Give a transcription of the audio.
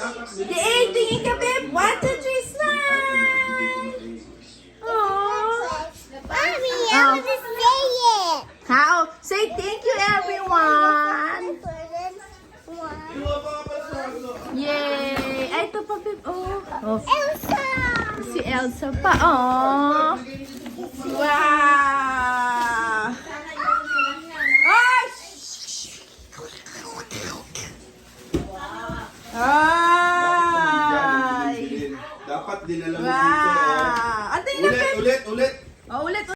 Tingin ka, babe. 1, 2, 3, smile. Mommy, I want to say it. How? Say thank you, everyone. Yay! Ay, ito pa, babe. Oh. Elsa. Si Elsa pa. Oh. Wow! Ay! Ay! Dapat dinala mo Wow!